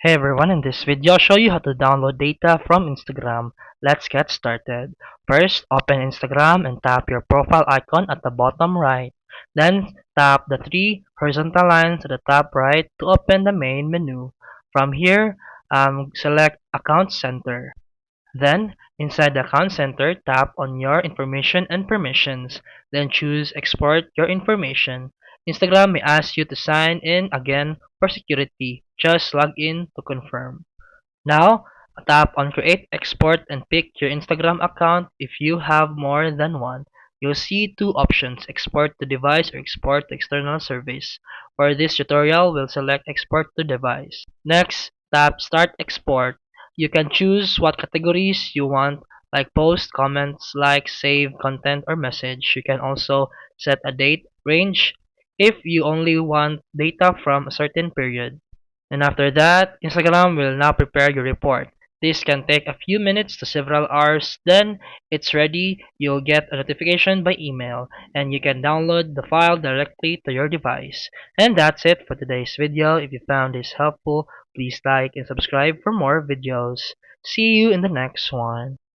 Hey everyone, in this video I'll show you how to download data from Instagram. Let's get started. First, open Instagram and tap your profile icon at the bottom right. Then tap the three horizontal lines at the top right to open the main menu. From here, select Account Center. Then, inside the Account Center, tap on your information and permissions. Then choose Export your information. Instagram may ask you to sign in again for security. Just log in to confirm. Now, tap on Create Export and pick your Instagram account if you have more than one. You'll see two options, Export to device or Export to external service. For this tutorial, we'll select Export to device. Next, tap Start Export. You can choose what categories you want, like post, comments, like, save, content, or message. You can also set a date range if you only want data from a certain period. And after that, Instagram will now prepare your report. This can take a few minutes to several hours. Then it's ready. You'll get a notification by email and you can download the file directly to your device. And that's it for today's video. If you found this helpful, please like and subscribe for more videos. See you in the next one.